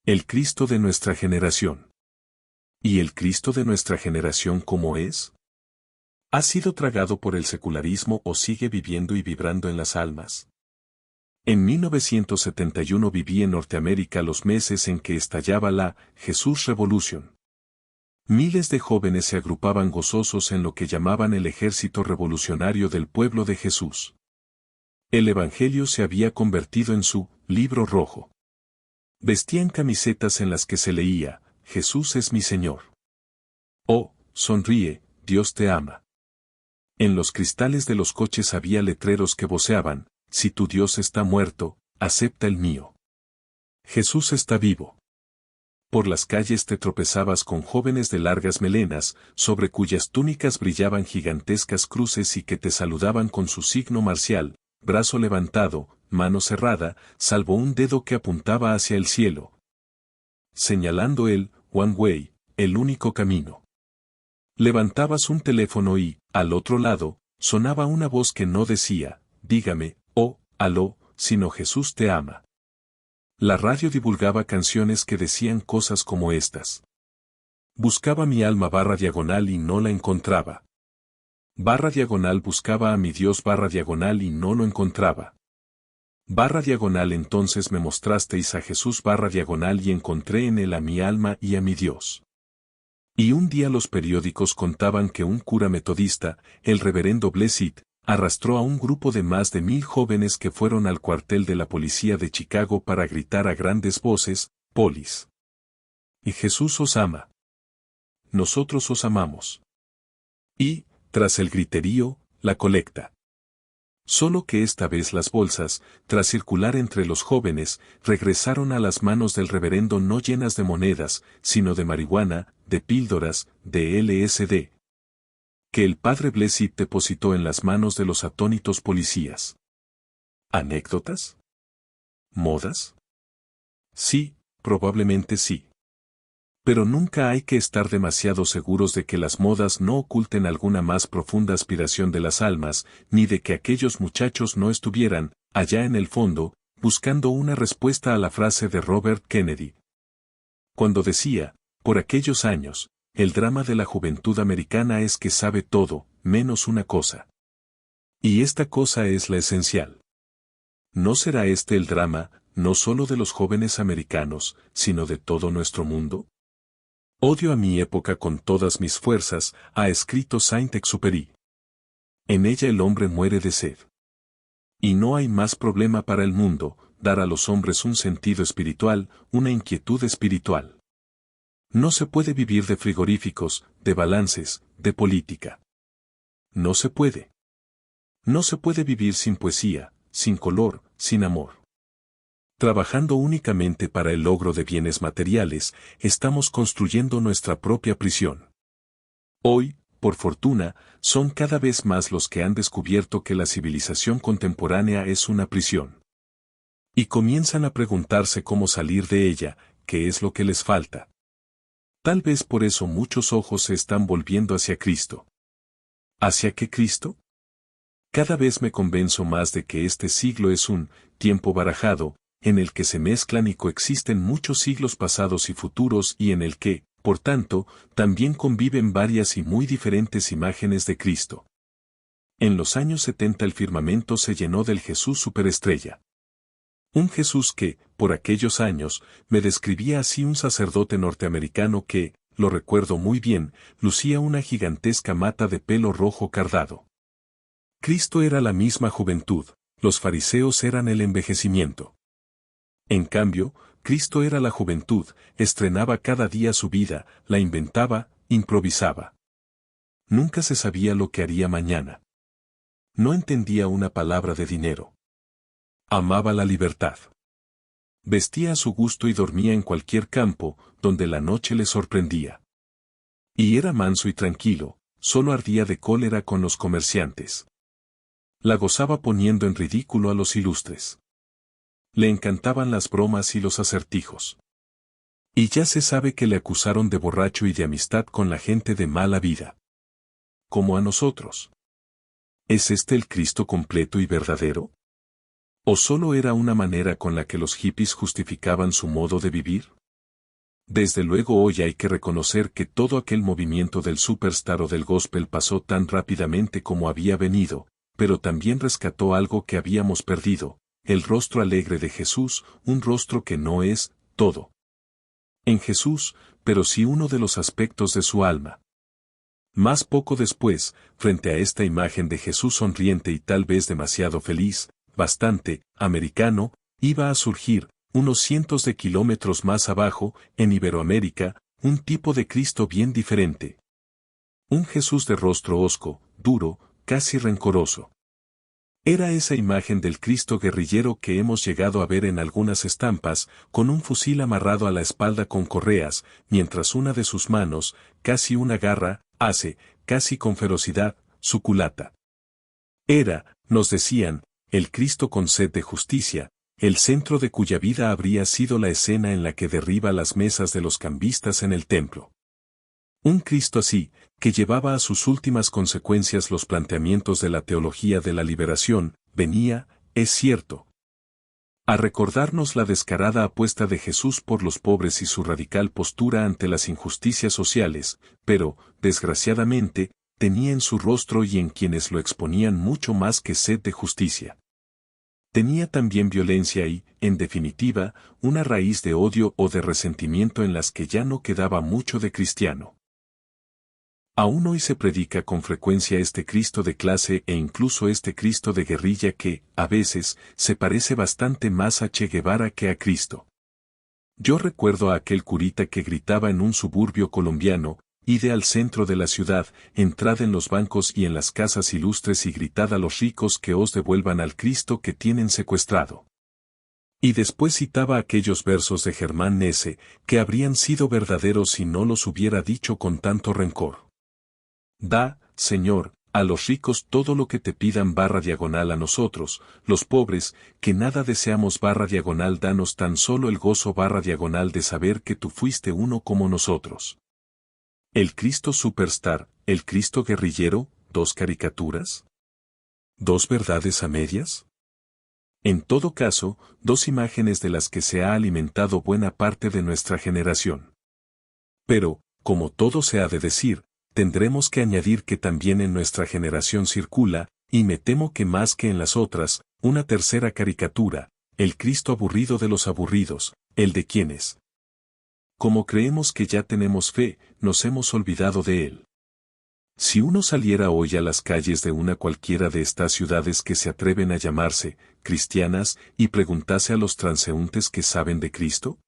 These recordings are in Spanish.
El Cristo de nuestra generación. ¿Y el Cristo de nuestra generación cómo es? ¿Ha sido tragado por el secularismo o sigue viviendo y vibrando en las almas? En 1971 viví en Norteamérica los meses en que estallaba la Jesús Revolution. Miles de jóvenes se agrupaban gozosos en lo que llamaban el ejército revolucionario del pueblo de Jesús. El Evangelio se había convertido en su libro rojo. Vestían camisetas en las que se leía, Jesús es mi Señor. Oh, sonríe, Dios te ama. En los cristales de los coches había letreros que voceaban, si tu Dios está muerto, acepta el mío. Jesús está vivo. Por las calles te tropezabas con jóvenes de largas melenas, sobre cuyas túnicas brillaban gigantescas cruces y que te saludaban con su signo marcial, brazo levantado, mano cerrada, salvo un dedo que apuntaba hacia el cielo, señalando el one way, el único camino. Levantabas un teléfono y, al otro lado, sonaba una voz que no decía, dígame, oh, aló, sino Jesús te ama. La radio divulgaba canciones que decían cosas como estas. Buscaba mi alma /diagonal y no la encontraba. /diagonal buscaba a mi Dios /diagonal y no lo encontraba. /diagonal entonces me mostrasteis a Jesús /diagonal y encontré en él a mi alma y a mi Dios. Y un día los periódicos contaban que un cura metodista, el reverendo Blessed, arrastró a un grupo de más de 1000 jóvenes que fueron al cuartel de la policía de Chicago para gritar a grandes voces, Polis. Y Jesús os ama. Nosotros os amamos. Y, tras el griterío, la colecta. Solo que esta vez las bolsas, tras circular entre los jóvenes, regresaron a las manos del reverendo no llenas de monedas, sino de marihuana, de píldoras, de LSD. Que el padre Blessed depositó en las manos de los atónitos policías. ¿Anécdotas? ¿Modas? Sí, probablemente sí. Pero nunca hay que estar demasiado seguros de que las modas no oculten alguna más profunda aspiración de las almas, ni de que aquellos muchachos no estuvieran, allá en el fondo, buscando una respuesta a la frase de Robert Kennedy. Cuando decía, por aquellos años, el drama de la juventud americana es que sabe todo, menos una cosa. Y esta cosa es la esencial. ¿No será este el drama, no solo de los jóvenes americanos, sino de todo nuestro mundo? Odio a mi época con todas mis fuerzas, ha escrito Saint-Exupéry. En ella el hombre muere de sed. Y no hay más problema para el mundo, dar a los hombres un sentido espiritual, una inquietud espiritual. No se puede vivir de frigoríficos, de balances, de política. No se puede. No se puede vivir sin poesía, sin color, sin amor. Trabajando únicamente para el logro de bienes materiales, estamos construyendo nuestra propia prisión. Hoy, por fortuna, son cada vez más los que han descubierto que la civilización contemporánea es una prisión. Y comienzan a preguntarse cómo salir de ella, qué es lo que les falta. Tal vez por eso muchos ojos se están volviendo hacia Cristo. ¿Hacia qué Cristo? Cada vez me convenzo más de que este siglo es un tiempo barajado, en el que se mezclan y coexisten muchos siglos pasados y futuros y en el que, por tanto, también conviven varias y muy diferentes imágenes de Cristo. En los años 70 el firmamento se llenó del Jesús superestrella. Un Jesús que, por aquellos años, me describía así un sacerdote norteamericano que, lo recuerdo muy bien, lucía una gigantesca mata de pelo rojo cardado. Cristo era la misma juventud, los fariseos eran el envejecimiento. En cambio, Cristo era la juventud, estrenaba cada día su vida, la inventaba, improvisaba. Nunca se sabía lo que haría mañana. No entendía una palabra de dinero. Amaba la libertad. Vestía a su gusto y dormía en cualquier campo, donde la noche le sorprendía. Y era manso y tranquilo, solo ardía de cólera con los comerciantes. La gozaba poniendo en ridículo a los ilustres. Le encantaban las bromas y los acertijos. Y ya se sabe que le acusaron de borracho y de amistad con la gente de mala vida. Como a nosotros. ¿Es este el Cristo completo y verdadero? ¿O solo era una manera con la que los hippies justificaban su modo de vivir? Desde luego hoy hay que reconocer que todo aquel movimiento del superstar o del gospel pasó tan rápidamente como había venido, pero también rescató algo que habíamos perdido, el rostro alegre de Jesús, un rostro que no es todo en Jesús, pero sí uno de los aspectos de su alma. Más poco después, frente a esta imagen de Jesús sonriente y tal vez demasiado feliz, bastante americano, iba a surgir, unos cientos de kilómetros más abajo, en Iberoamérica, un tipo de Cristo bien diferente. Un Jesús de rostro hosco, duro, casi rencoroso. Era esa imagen del Cristo guerrillero que hemos llegado a ver en algunas estampas, con un fusil amarrado a la espalda con correas, mientras una de sus manos, casi una garra, hace, casi con ferocidad, su culata. Era, nos decían, el Cristo con sed de justicia, el centro de cuya vida habría sido la escena en la que derriba las mesas de los cambistas en el templo. Un Cristo así, que llevaba a sus últimas consecuencias los planteamientos de la teología de la liberación, venía, es cierto, a recordarnos la descarada apuesta de Jesús por los pobres y su radical postura ante las injusticias sociales, pero, desgraciadamente, tenía en su rostro y en quienes lo exponían mucho más que sed de justicia. Tenía también violencia y, en definitiva, una raíz de odio o de resentimiento en las que ya no quedaba mucho de cristiano. Aún hoy se predica con frecuencia este Cristo de clase e incluso este Cristo de guerrilla que, a veces, se parece bastante más a Che Guevara que a Cristo. Yo recuerdo a aquel curita que gritaba en un suburbio colombiano, ide al centro de la ciudad, entrad en los bancos y en las casas ilustres y gritad a los ricos que os devuelvan al Cristo que tienen secuestrado. Y después citaba aquellos versos de Germán Nesse, que habrían sido verdaderos si no los hubiera dicho con tanto rencor. Da, Señor, a los ricos todo lo que te pidan / a nosotros, los pobres, que nada deseamos / danos tan solo el gozo / de saber que tú fuiste uno como nosotros. El Cristo superstar, el Cristo guerrillero, ¿dos caricaturas? ¿Dos verdades a medias? En todo caso, dos imágenes de las que se ha alimentado buena parte de nuestra generación. Pero, como todo se ha de decir, tendremos que añadir que también en nuestra generación circula, y me temo que más que en las otras, una tercera caricatura, el Cristo aburrido de los aburridos, el de quienes, como creemos que ya tenemos fe, nos hemos olvidado de él. Si uno saliera hoy a las calles de una cualquiera de estas ciudades que se atreven a llamarse cristianas y preguntase a los transeúntes que saben de Cristo,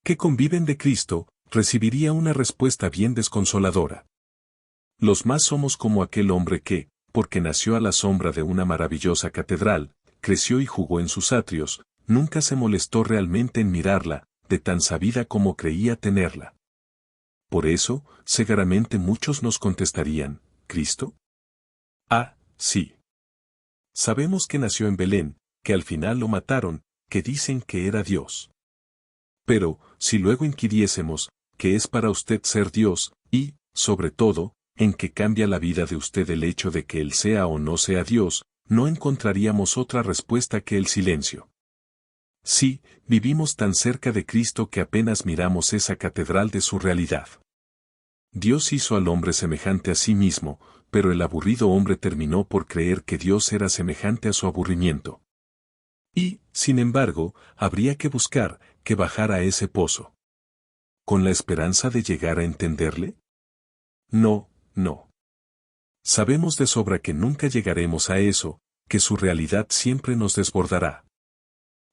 que conviven de Cristo, recibiría una respuesta bien desconsoladora. Los más somos como aquel hombre que, porque nació a la sombra de una maravillosa catedral, creció y jugó en sus atrios, nunca se molestó realmente en mirarla, de tan sabida como creía tenerla. Por eso, seguramente muchos nos contestarían, ¿Cristo? Ah, sí. Sabemos que nació en Belén, que al final lo mataron, que dicen que era Dios. Pero, si luego inquiriésemos, ¿qué es para usted ser Dios? Y, sobre todo, ¿en qué cambia la vida de usted el hecho de que Él sea o no sea Dios? No encontraríamos otra respuesta que el silencio. Sí, vivimos tan cerca de Cristo que apenas miramos esa catedral de su realidad. Dios hizo al hombre semejante a sí mismo, pero el aburrido hombre terminó por creer que Dios era semejante a su aburrimiento. Y, sin embargo, habría que buscar, que bajar a ese pozo. ¿Con la esperanza de llegar a entenderle? No, no. Sabemos de sobra que nunca llegaremos a eso, que su realidad siempre nos desbordará.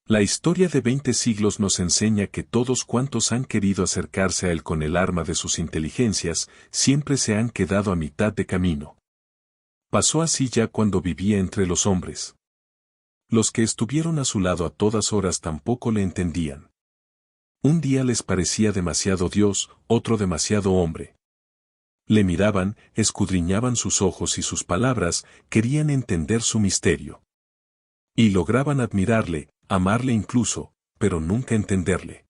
La historia de 20 siglos nos enseña que todos cuantos han querido acercarse a él con el arma de sus inteligencias, siempre se han quedado a mitad de camino. Pasó así ya cuando vivía entre los hombres. Los que estuvieron a su lado a todas horas tampoco le entendían. Un día les parecía demasiado Dios, otro demasiado hombre. Le miraban, escudriñaban sus ojos y sus palabras, querían entender su misterio. Y lograban admirarle, amarle incluso, pero nunca entenderle.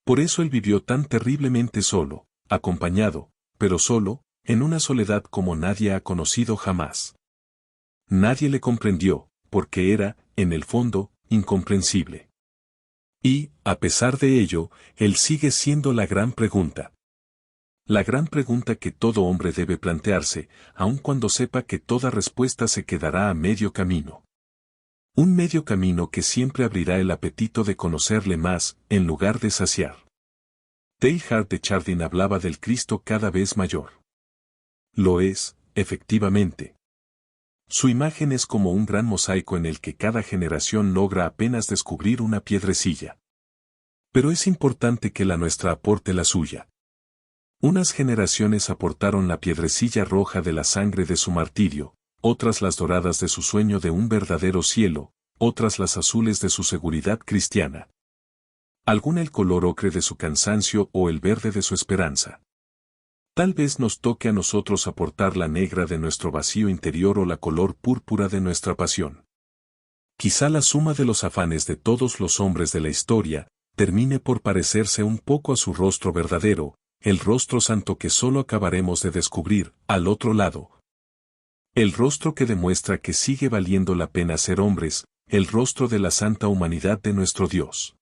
Por eso él vivió tan terriblemente solo, acompañado, pero solo, en una soledad como nadie ha conocido jamás. Nadie le comprendió, porque era, en el fondo, incomprensible. Y, a pesar de ello, él sigue siendo la gran pregunta. La gran pregunta que todo hombre debe plantearse, aun cuando sepa que toda respuesta se quedará a medio camino. Un medio camino que siempre abrirá el apetito de conocerle más, en lugar de saciar. Teilhard de Chardin hablaba del Cristo cada vez mayor. Lo es, efectivamente. Su imagen es como un gran mosaico en el que cada generación logra apenas descubrir una piedrecilla. Pero es importante que la nuestra aporte la suya. Unas generaciones aportaron la piedrecilla roja de la sangre de su martirio, otras las doradas de su sueño de un verdadero cielo, otras las azules de su seguridad cristiana. Alguna el color ocre de su cansancio o el verde de su esperanza. Tal vez nos toque a nosotros aportar la negra de nuestro vacío interior o la color púrpura de nuestra pasión. Quizá la suma de los afanes de todos los hombres de la historia termine por parecerse un poco a su rostro verdadero, el rostro santo que solo acabaremos de descubrir, al otro lado. El rostro que demuestra que sigue valiendo la pena ser hombres, el rostro de la santa humanidad de nuestro Dios.